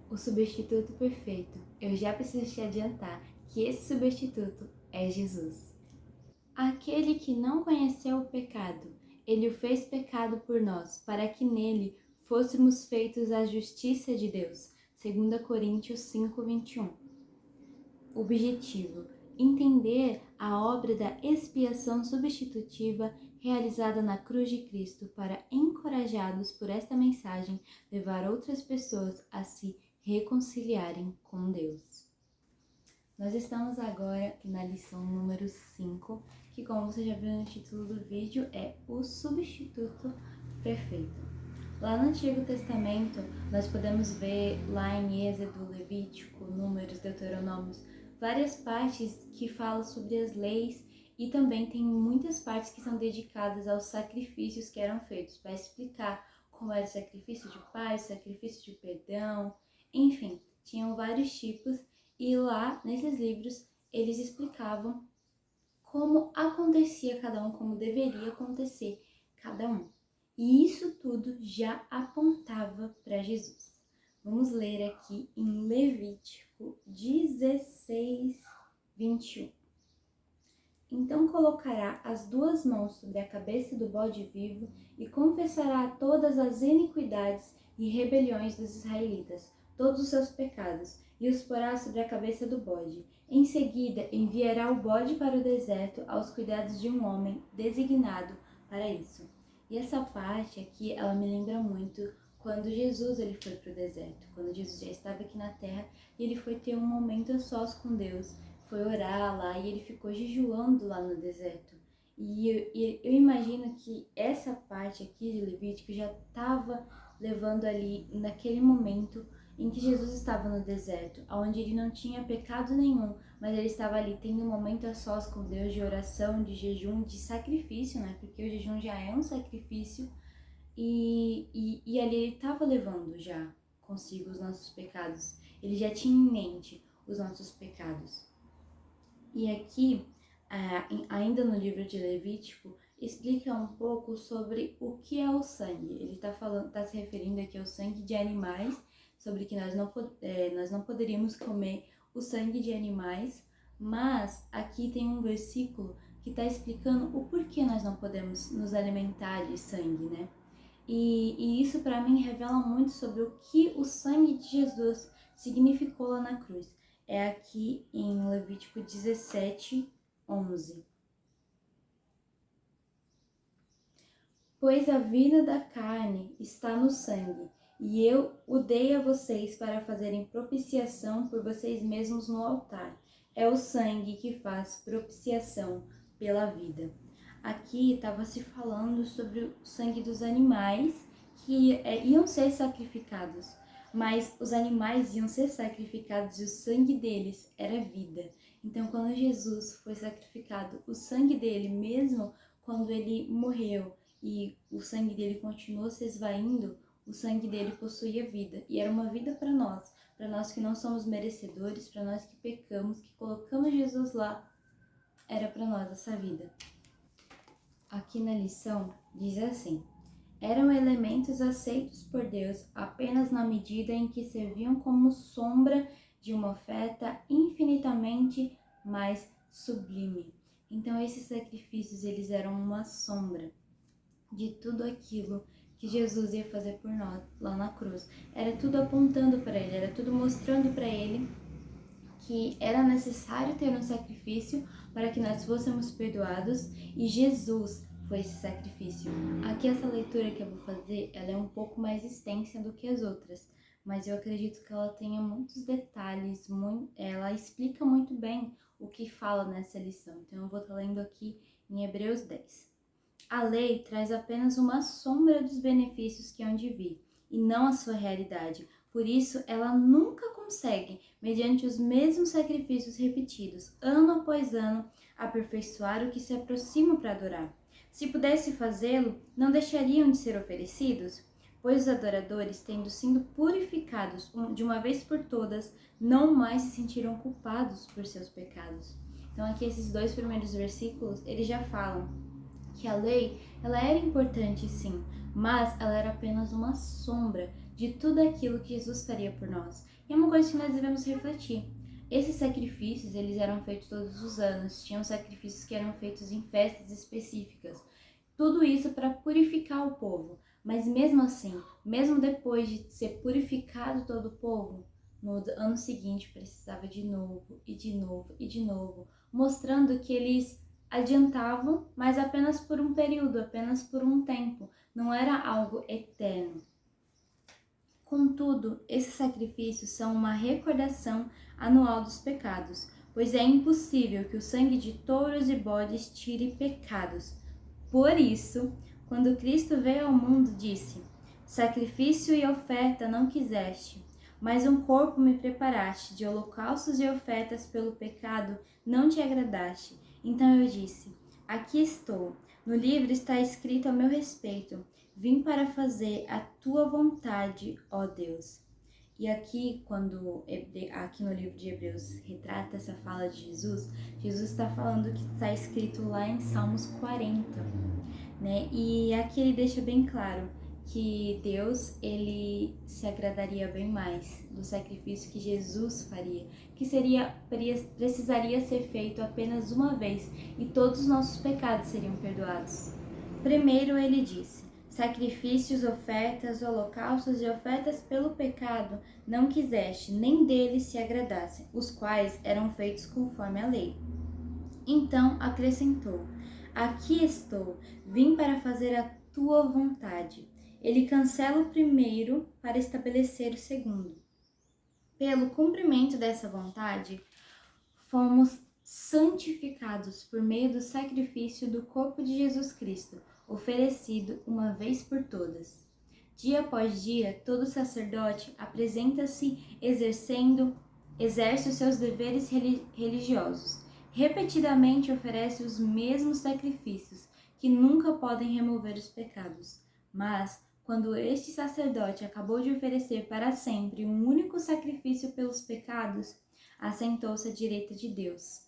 O substituto perfeito. Eu já preciso te adiantar que esse substituto é Jesus. Aquele que não conheceu o pecado, ele o fez pecado por nós, para que nele fôssemos feitos a justiça de Deus. 2 Coríntios 5:21. Objetivo: entender a obra da expiação substitutiva realizada na cruz de Cristo para, encorajados por esta mensagem, levar outras pessoas a se reconciliarem com Deus. Nós estamos agora na lição número 5, que, como você já viu no título do vídeo, é o substituto perfeito. Lá no Antigo Testamento, nós podemos ver lá em Êxodo, Levítico, Números, Deuteronômios, várias partes que falam sobre as leis, e também tem muitas partes que são dedicadas aos sacrifícios que eram feitos, para explicar como era o sacrifício de paz, sacrifício de perdão, enfim, tinham vários tipos, e lá nesses livros eles explicavam como acontecia cada um, como deveria acontecer cada um. E isso tudo já apontava para Jesus. Vamos ler aqui em Levítico 16:21. Então colocará as 2 mãos sobre a cabeça do bode vivo e confessará todas as iniquidades e rebeliões dos israelitas, todos os seus pecados, e os porá sobre a cabeça do bode. Em seguida, enviará o bode para o deserto aos cuidados de um homem designado para isso. E essa parte aqui, ela me lembra muito quando Jesus ele foi para o deserto, quando Jesus já estava aqui na terra e ele foi ter um momento a sós com Deus, foi orar lá e ele ficou jejuando lá no deserto. E eu imagino que essa parte aqui de Levítico já estava levando ali naquele momento em que Jesus estava no deserto, onde ele não tinha pecado nenhum, mas ele estava ali tendo um momento a sós com Deus de oração, de jejum, de sacrifício, né? Porque o jejum já é um sacrifício, e ali ele estava levando já consigo os nossos pecados, ele já tinha em mente os nossos pecados. E aqui, ainda no livro de Levítico, explica um pouco sobre o que é o sangue. Ele está se referindo aqui ao sangue de animais, sobre que nós não poderíamos comer o sangue de animais, mas aqui tem um versículo que está explicando o porquê nós não podemos nos alimentar de sangue, né? E isso para mim revela muito sobre o que o sangue de Jesus significou lá na cruz. É aqui em Levítico 17:11. Pois a vida da carne está no sangue, e eu o dei a vocês para fazerem propiciação por vocês mesmos no altar. É o sangue que faz propiciação pela vida. Aqui estava se falando sobre o sangue dos animais que iam ser sacrificados, mas os animais iam ser sacrificados e o sangue deles era vida. Então, quando Jesus foi sacrificado, o sangue dele, mesmo quando ele morreu e o sangue dele continuou se esvaindo, o sangue dele possuía vida, e era uma vida para nós que não somos merecedores, para nós que pecamos, que colocamos Jesus lá, era para nós essa vida. Aqui na lição diz assim: eram elementos aceitos por Deus apenas na medida em que serviam como sombra de uma oferta infinitamente mais sublime. Então esses sacrifícios, eles eram uma sombra de tudo aquilo que Jesus ia fazer por nós lá na cruz. Era tudo apontando para ele, era tudo mostrando para ele que era necessário ter um sacrifício para que nós fôssemos perdoados, e Jesus foi esse sacrifício. Aqui essa leitura que eu vou fazer, ela é um pouco mais extensa do que as outras, mas eu acredito que ela tenha muitos detalhes, ela explica muito bem o que fala nessa lição. Então eu vou estar lendo aqui em Hebreus 10. A lei traz apenas uma sombra dos benefícios que hão de vir, e não a sua realidade. Por isso, ela nunca consegue, mediante os mesmos sacrifícios repetidos, ano após ano, aperfeiçoar o que se aproxima para adorar. Se pudesse fazê-lo, não deixariam de ser oferecidos? Pois os adoradores, tendo sido purificados de uma vez por todas, não mais se sentiram culpados por seus pecados. Então aqui esses 2 primeiros versículos, eles já falam que a lei, ela era importante sim, mas ela era apenas uma sombra de tudo aquilo que Jesus faria por nós. E é uma coisa que nós devemos refletir. Esses sacrifícios, eles eram feitos todos os anos, tinham sacrifícios que eram feitos em festas específicas. Tudo isso para purificar o povo. Mas mesmo assim, mesmo depois de ser purificado todo o povo, no ano seguinte precisava de novo, e de novo, e de novo, mostrando que eles adiantavam, mas apenas por um período, apenas por um tempo, não era algo eterno. Contudo, esses sacrifícios são uma recordação anual dos pecados, pois é impossível que o sangue de touros e bodes tire pecados. Por isso, quando Cristo veio ao mundo, disse: Sacrifício e oferta não quiseste, mas um corpo me preparaste, de holocaustos e ofertas pelo pecado não te agradaste. Então eu disse: Aqui estou. No livro está escrito a meu respeito: Vim para fazer a tua vontade, ó Deus. E aqui, aqui no livro de Hebreus retrata essa fala de Jesus, Jesus está falando que está escrito lá em Salmos 40, né? E aqui ele deixa bem claro que Deus, ele se agradaria bem mais do sacrifício que Jesus faria, que precisaria ser feito apenas uma vez e todos os nossos pecados seriam perdoados. Primeiro ele disse: Sacrifícios, ofertas, holocaustos e ofertas pelo pecado não quiseste, nem deles se agradassem, os quais eram feitos conforme a lei. Então acrescentou: Aqui estou, vim para fazer a tua vontade. Ele cancela o primeiro para estabelecer o segundo. Pelo cumprimento dessa vontade, fomos santificados por meio do sacrifício do corpo de Jesus Cristo, oferecido uma vez por todas. Dia após dia, todo sacerdote apresenta-se exerce os seus deveres religiosos. Repetidamente oferece os mesmos sacrifícios, que nunca podem remover os pecados. Mas, quando este sacerdote acabou de oferecer para sempre um único sacrifício pelos pecados, assentou-se à direita de Deus.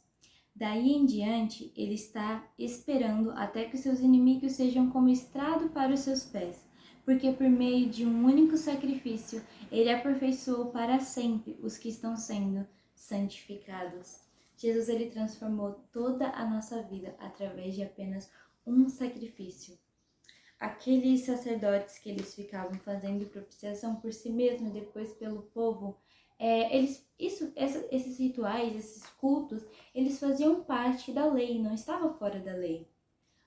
Daí em diante, ele está esperando até que seus inimigos sejam como estrado para os seus pés, porque por meio de um único sacrifício, ele aperfeiçoou para sempre os que estão sendo santificados. Jesus, ele transformou toda a nossa vida através de apenas um sacrifício. Aqueles sacerdotes que eles ficavam fazendo propiciação por si mesmos e depois pelo povo, esses rituais, esses cultos, eles faziam parte da lei, não estava fora da lei.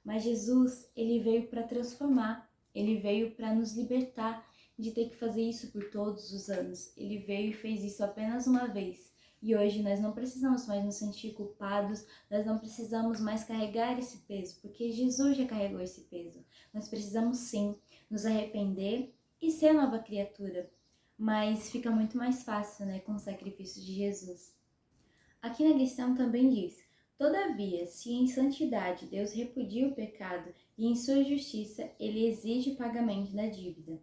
Mas Jesus, ele veio para transformar, ele veio para nos libertar de ter que fazer isso por todos os anos. Ele veio e fez isso apenas uma vez. E hoje nós não precisamos mais nos sentir culpados, nós não precisamos mais carregar esse peso, porque Jesus já carregou esse peso. Nós precisamos sim nos arrepender e ser nova criatura, mas fica muito mais fácil, né, com o sacrifício de Jesus. Aqui na lição também diz: Todavia, se em santidade Deus repudia o pecado e em sua justiça ele exige o pagamento da dívida,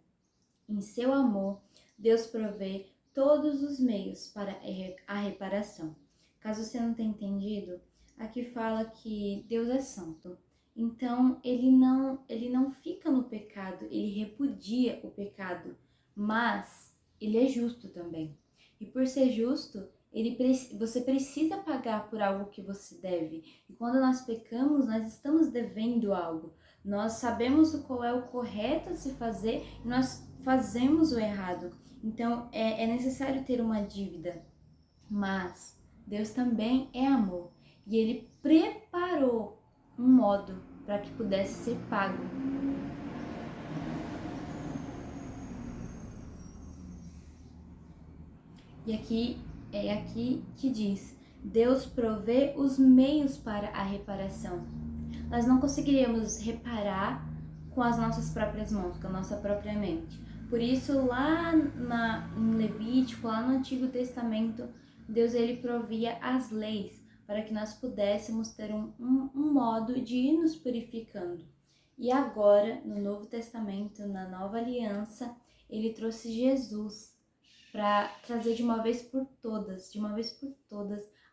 em seu amor, Deus provê todos os meios para a reparação. Caso você não tenha entendido, aqui fala que Deus é santo. Então, ele não fica no pecado, ele repudia o pecado, mas ele é justo também. E por ser justo, você precisa pagar por algo que você deve. E quando nós pecamos, nós estamos devendo algo. Nós sabemos qual é o correto a se fazer e nós fazemos o errado. Então, é necessário ter uma dívida. Mas Deus também é amor. E Ele preparou um modo para que pudesse ser pago. E aqui que diz: Deus provê os meios para a reparação. Nós não conseguiríamos reparar com as nossas próprias mãos, com a nossa própria mente. Por isso, lá em Levítico, lá no Antigo Testamento, Deus ele provia as leis para que nós pudéssemos ter um modo de ir nos purificando. E agora, no Novo Testamento, na Nova Aliança, ele trouxe Jesus para trazer de uma vez por todas,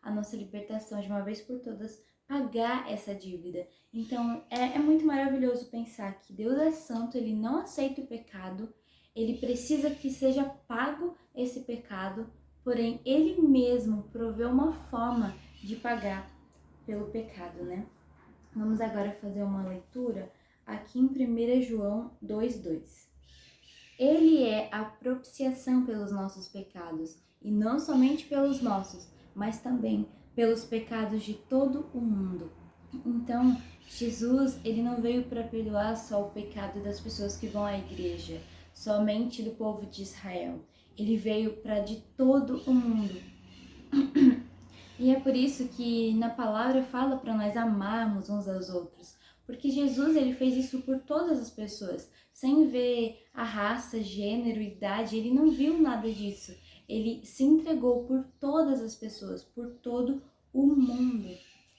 a nossa libertação, de uma vez por todas, pagar essa dívida. Então, é muito maravilhoso pensar que Deus é santo, ele não aceita o pecado, Ele precisa que seja pago esse pecado, porém ele mesmo proveu uma forma de pagar pelo pecado, né? Vamos agora fazer uma leitura aqui em 1 João 2:2. Ele é a propiciação pelos nossos pecados, e não somente pelos nossos, mas também pelos pecados de todo o mundo. Então, Jesus, ele não veio para perdoar só o pecado das pessoas que vão à igreja, somente do povo de Israel. Ele veio para de todo o mundo. E é por isso que na palavra fala para nós amarmos uns aos outros, porque Jesus, ele fez isso por todas as pessoas, sem ver a raça, gênero, idade, ele não viu nada disso. Ele se entregou por todas as pessoas, por todo o mundo.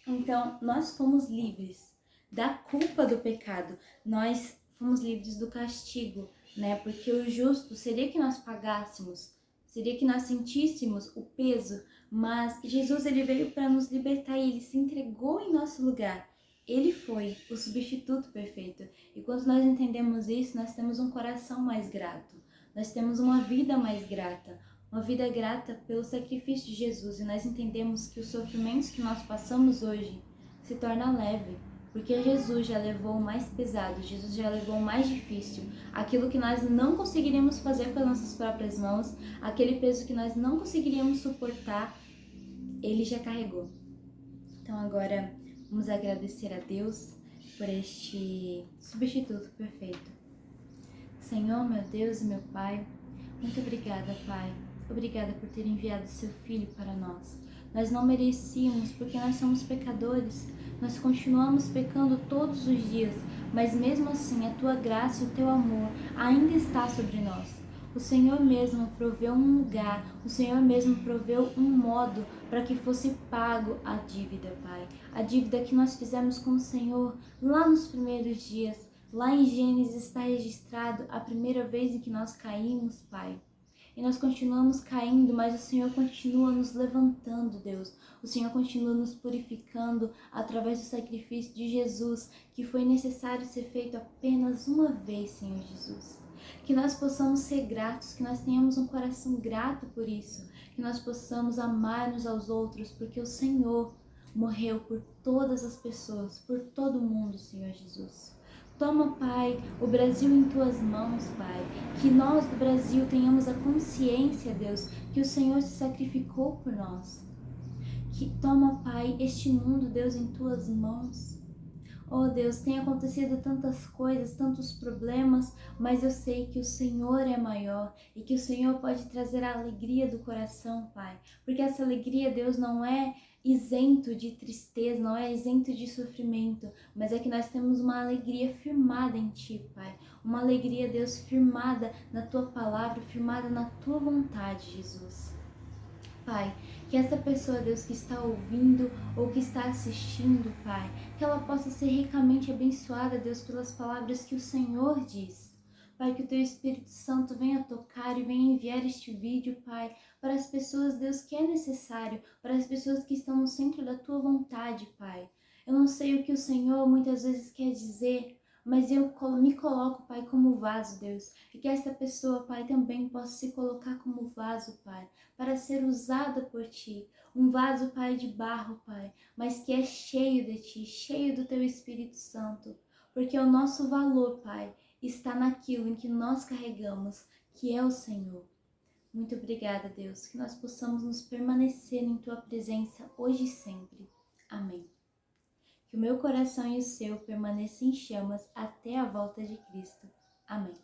Então, nós fomos livres da culpa do pecado, nós fomos livres do castigo, né? Porque o justo seria que nós pagássemos, seria que nós sentíssemos o peso, mas Jesus, ele veio para nos libertar e ele se entregou em nosso lugar. Ele foi o substituto perfeito. E quando nós entendemos isso, nós temos um coração mais grato. Nós temos uma vida mais grata. Uma vida grata pelo sacrifício de Jesus. E nós entendemos que os sofrimentos que nós passamos hoje se tornam leve. Porque Jesus já levou o mais pesado, Jesus já levou o mais difícil. Aquilo que nós não conseguiríamos fazer com as nossas próprias mãos, aquele peso que nós não conseguiríamos suportar, ele já carregou. Então agora vamos agradecer a Deus por este substituto perfeito. Senhor, meu Deus e meu Pai, muito obrigada, Pai. Obrigada por ter enviado seu Filho para nós. Nós não merecíamos porque nós somos pecadores. Nós continuamos pecando todos os dias, mas mesmo assim a tua graça e o teu amor ainda está sobre nós. O Senhor mesmo proveu um lugar, o Senhor mesmo proveu um modo para que fosse pago a dívida, Pai. A dívida que nós fizemos com o Senhor lá nos primeiros dias. Lá em Gênesis está registrado a primeira vez em que nós caímos, Pai. E nós continuamos caindo, mas o Senhor continua nos levantando, Deus. O Senhor continua nos purificando através do sacrifício de Jesus, que foi necessário ser feito apenas uma vez, Senhor Jesus. Que nós possamos ser gratos, que nós tenhamos um coração grato por isso, que nós possamos amar uns aos outros, porque o Senhor morreu por todas as pessoas, por todo mundo, Senhor Jesus. Toma, Pai, o Brasil em tuas mãos, Pai. Que nós do Brasil tenhamos a consciência, Deus, que o Senhor se sacrificou por nós. Que toma, Pai, este mundo, Deus, em tuas mãos. Oh, Deus, tem acontecido tantas coisas, tantos problemas, mas eu sei que o Senhor é maior e que o Senhor pode trazer a alegria do coração, Pai. Porque essa alegria, Deus, não é isento de tristeza, não é isento de sofrimento, mas é que nós temos uma alegria firmada em Ti, Pai. Uma alegria, Deus, firmada na Tua palavra, firmada na Tua vontade, Jesus. Pai, que essa pessoa, Deus, que está ouvindo ou que está assistindo, Pai, que ela possa ser ricamente abençoada, Deus, pelas palavras que o Senhor diz. Pai, que o Teu Espírito Santo venha tocar e venha enviar este vídeo, Pai, para as pessoas, Deus, que é necessário, para as pessoas que estão no centro da Tua vontade, Pai. Eu não sei o que o Senhor muitas vezes quer dizer, mas eu me coloco, Pai, como vaso, Deus. E que esta pessoa, Pai, também possa se colocar como vaso, Pai, para ser usada por Ti. Um vaso, Pai, de barro, Pai, mas que é cheio de Ti, cheio do Teu Espírito Santo. Porque o nosso valor, Pai, está naquilo em que nós carregamos, que é o Senhor. Muito obrigada, Deus, que nós possamos nos permanecer em Tua presença hoje e sempre. Amém. Que o meu coração e o seu permaneçam em chamas até a volta de Cristo. Amém.